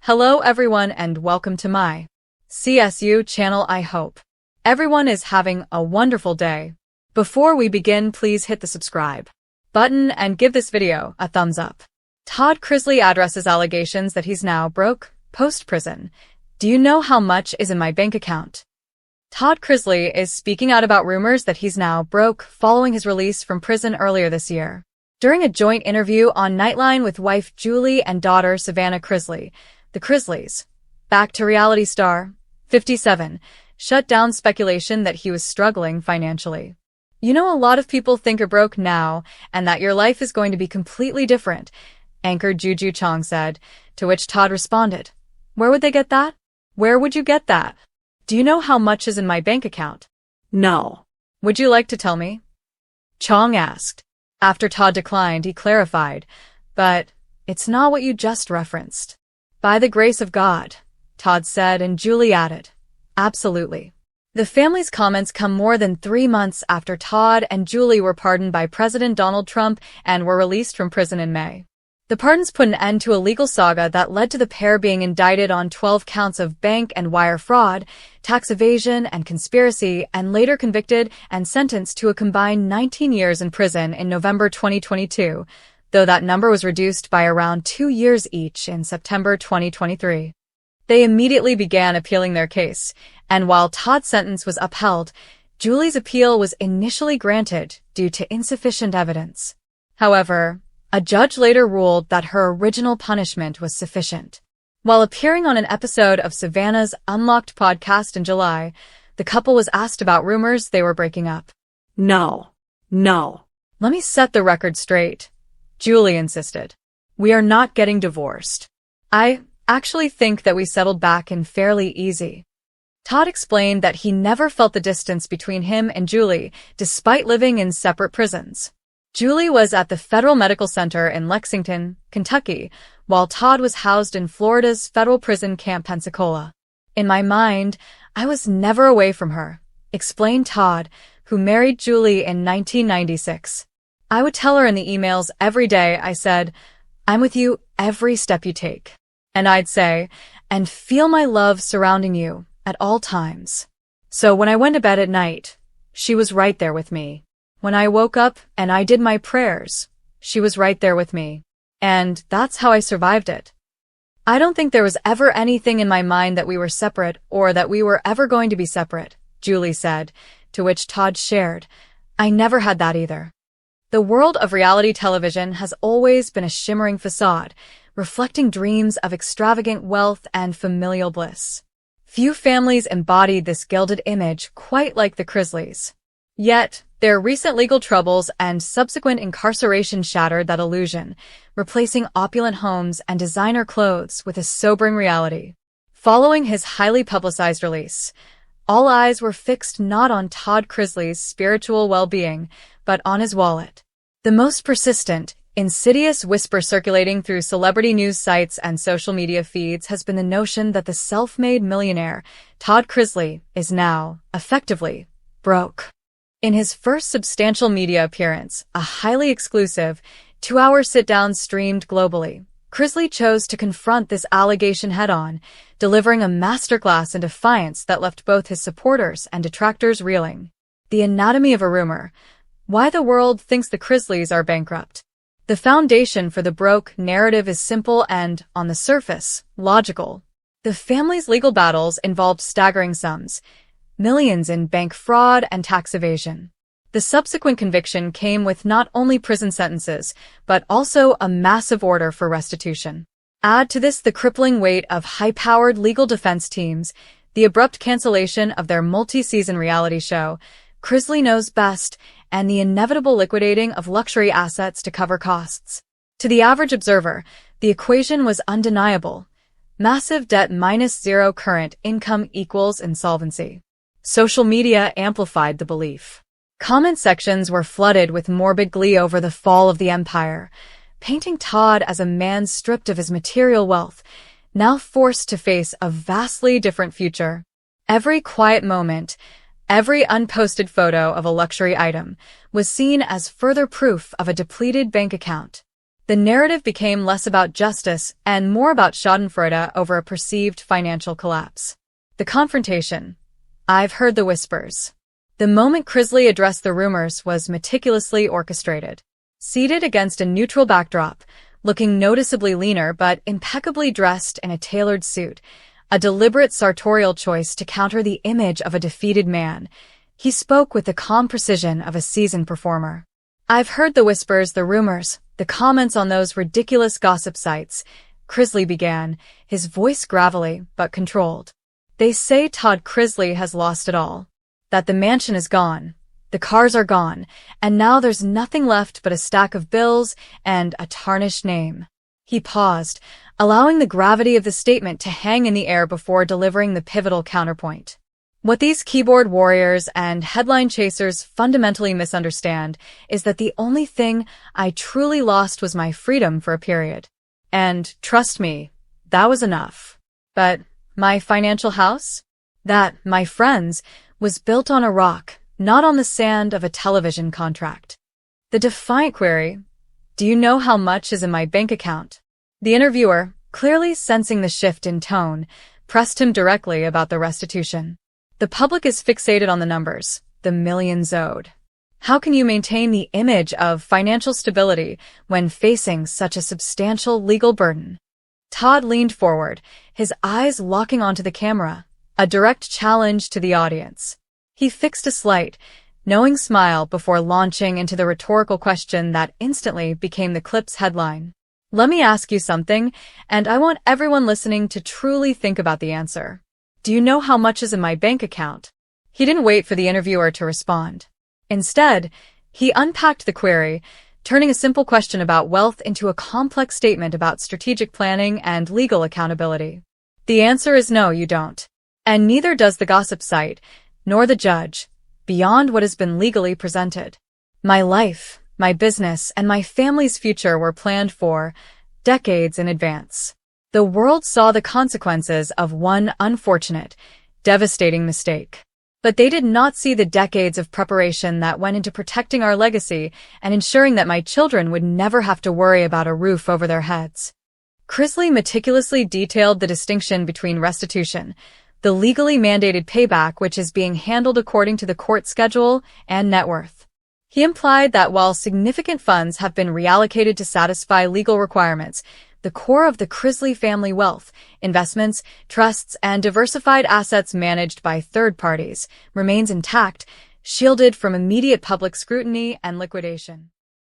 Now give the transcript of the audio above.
Hello everyone and welcome to my CSU channel. I hope everyone is having a wonderful day. Before we begin, please hit the subscribe button and give this video a thumbs up. Todd Chrisley addresses allegations that he's now broke post-prison. Do you know how much is in my bank account? Todd Chrisley is speaking out about rumors that he's now broke following his release from prison earlier this year. During a joint interview on Nightline with wife Julie and daughter Savannah Chrisley, the Chrisleys, back to reality star, 57, shut down speculation that he was struggling financially. You know, a lot of people think you're broke now and that your life is going to be completely different, anchor Juju Chong said, to which Todd responded, "Where would they get that? Where would you get that? Do you know how much is in my bank account?" No. "Would you like to tell me?" Chong asked. After Todd declined, he clarified, "But it's not what you just referenced." "By the grace of God," Todd said, and Julie added, "Absolutely." The family's comments come more than 3 months after Todd and Julie were pardoned by President Donald Trump and were released from prison in May. The pardons put an end to a legal saga that led to the pair being indicted on 12 counts of bank and wire fraud, tax evasion, and conspiracy, and later convicted and sentenced to a combined 19 years in prison in November 2022, though that number was reduced by around 2 years each in September 2023. They immediately began appealing their case, and while Todd's sentence was upheld, Julie's appeal was initially granted due to insufficient evidence. However, a judge later ruled that her original punishment was sufficient. While appearing on an episode of Savannah's Unlocked podcast in July, the couple was asked about rumors they were breaking up. No. "Let me set the record straight," Julie insisted. "We are not getting divorced. I actually think that we settled back in fairly easy." Todd explained that he never felt the distance between him and Julie, despite living in separate prisons. Julie was at the Federal Medical Center in Lexington, Kentucky, while Todd was housed in Florida's federal prison Camp Pensacola. "In my mind, I was never away from her," explained Todd, who married Julie in 1996. "I would tell her in the emails every day. I said, 'I'm with you every step you take.' And I'd say, 'and feel my love surrounding you at all times.' So when I went to bed at night, she was right there with me. When I woke up and I did my prayers, she was right there with me. And that's how I survived it. I don't think there was ever anything in my mind that we were separate or that we were ever going to be separate," Julie said, to which Todd shared, "I never had that either." The world of reality television has always been a shimmering facade, reflecting dreams of extravagant wealth and familial bliss. Few families embodied this gilded image quite like the Chrisleys. Yet, their recent legal troubles and subsequent incarceration shattered that illusion, replacing opulent homes and designer clothes with a sobering reality. Following his highly publicized release, all eyes were fixed not on Todd Chrisley's spiritual well-being, but on his wallet. The most persistent, insidious whisper circulating through celebrity news sites and social media feeds has been the notion that the self-made millionaire, Todd Chrisley, is now, effectively, broke. In his first substantial media appearance, a highly exclusive, 2-hour sit-down streamed globally, Chrisley chose to confront this allegation head-on, delivering a masterclass in defiance that left both his supporters and detractors reeling. The anatomy of a rumor: why the world thinks the Chrisleys are bankrupt. The foundation for the broke narrative is simple and, on the surface, logical. The family's legal battles involved staggering sums, millions in bank fraud and tax evasion. The subsequent conviction came with not only prison sentences, but also a massive order for restitution. Add to this the crippling weight of high-powered legal defense teams, the abrupt cancellation of their multi-season reality show, Chrisley Knows Best, and the inevitable liquidating of luxury assets to cover costs. To the average observer, the equation was undeniable. Massive debt minus zero current income equals insolvency. Social media amplified the belief. Comment sections were flooded with morbid glee over the fall of the empire, painting Todd as a man stripped of his material wealth, now forced to face a vastly different future. Every quiet moment, every unposted photo of a luxury item, was seen as further proof of a depleted bank account. The narrative became less about justice and more about schadenfreude over a perceived financial collapse. The confrontation. I've heard the whispers. The moment Chrisley addressed the rumors was meticulously orchestrated. Seated against a neutral backdrop, looking noticeably leaner but impeccably dressed in a tailored suit, a deliberate sartorial choice to counter the image of a defeated man, he spoke with the calm precision of a seasoned performer. I've heard the whispers, the rumors, the comments on those ridiculous gossip sites, Chrisley began, his voice gravelly but controlled. They say Todd Chrisley has lost it all. That the mansion is gone, the cars are gone, and now there's nothing left but a stack of bills and a tarnished name. He paused, allowing the gravity of the statement to hang in the air before delivering the pivotal counterpoint. What these keyboard warriors and headline chasers fundamentally misunderstand is that the only thing I truly lost was my freedom for a period. And, trust me, that was enough. But my financial house? That, my friends, was built on a rock, not on the sand of a television contract. The defiant query, do you know how much is in my bank account? The interviewer, clearly sensing the shift in tone, pressed him directly about the restitution. The public is fixated on the numbers, the millions owed. How can you maintain the image of financial stability when facing such a substantial legal burden? Todd leaned forward, his eyes locking onto the camera, a direct challenge to the audience. He fixed a slight, knowing smile before launching into the rhetorical question that instantly became the clip's headline. Let me ask you something, and I want everyone listening to truly think about the answer. Do you know how much is in my bank account? He didn't wait for the interviewer to respond. Instead, he unpacked the query, turning a simple question about wealth into a complex statement about strategic planning and legal accountability. The answer is no, you don't. And neither does the gossip site, nor the judge, beyond what has been legally presented. My life, my business, and my family's future were planned for decades in advance. The world saw the consequences of one unfortunate, devastating mistake. But they did not see the decades of preparation that went into protecting our legacy and ensuring that my children would never have to worry about a roof over their heads. Chrisley meticulously detailed the distinction between restitution, the legally mandated payback which is being handled according to the court schedule, and net worth. He implied that while significant funds have been reallocated to satisfy legal requirements, the core of the Chrisley family wealth, investments, trusts, and diversified assets managed by third parties remains intact, shielded from immediate public scrutiny and liquidation.